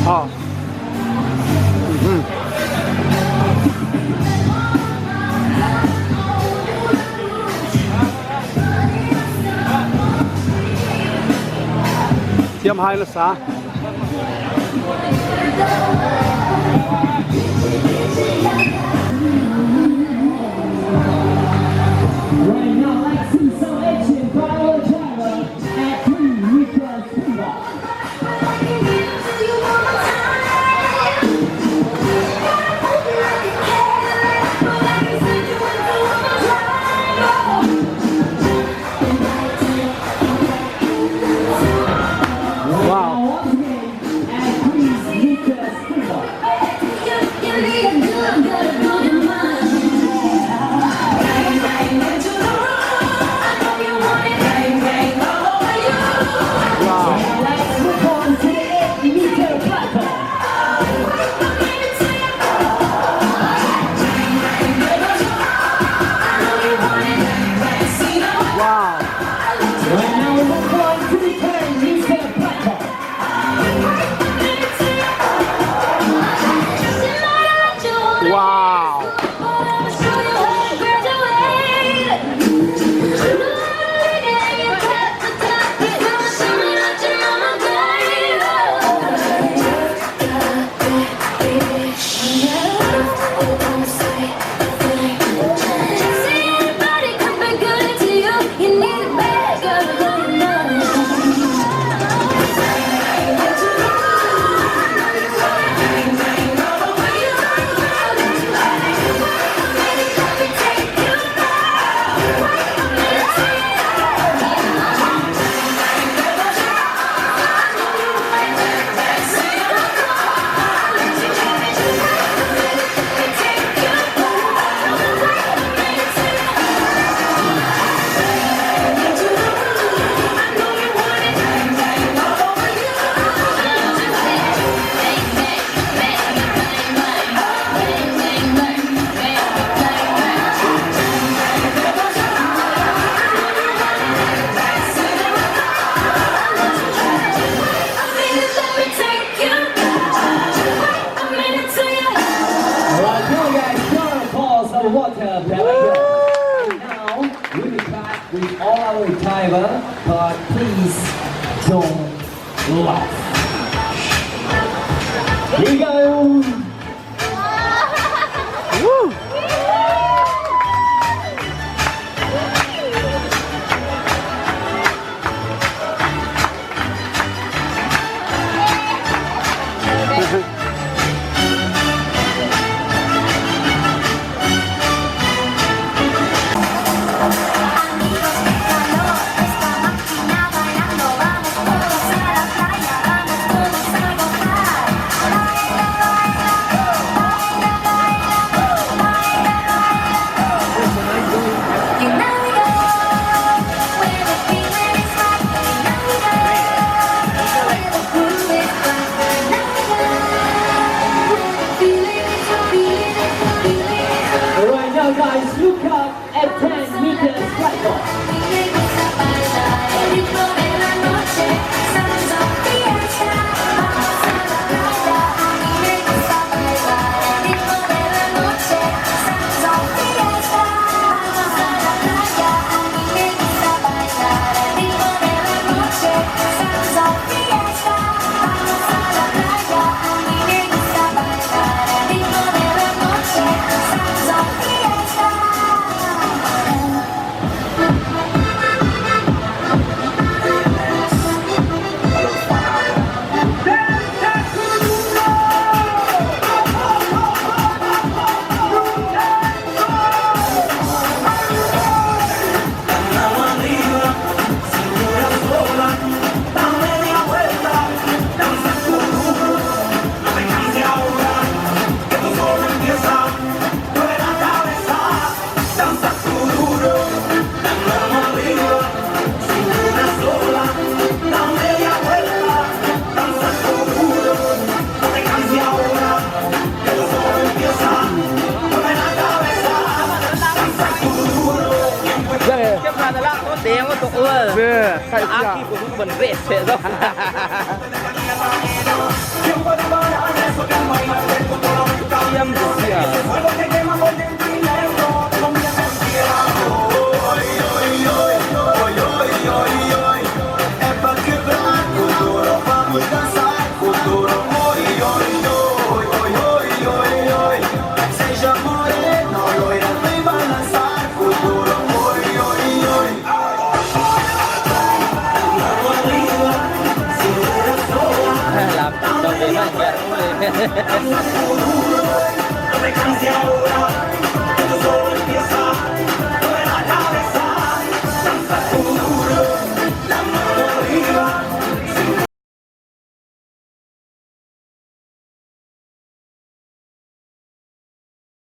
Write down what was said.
哦，嗯，เตรียมให้รักษา Right now, let's see some action by our driver at 3 Weekend Fever. Wow. Once again, at 3 Weekend Fever. Wow. Let's move on to the 8-meter platform. Wow. Right now, we move on to the 10-meter platform. Wow. Alright, now guys, gonna pause the water pressure. Now, we will back with all our driver, but please don't laugh. Here we go. Woo. Alright, now guys, look up at 10 meters platform. Tiếp ra là tốt tiếng của tụi ơi. Về, tại Ác sao? khi của chúng mình vệ sẽ đâu. yo,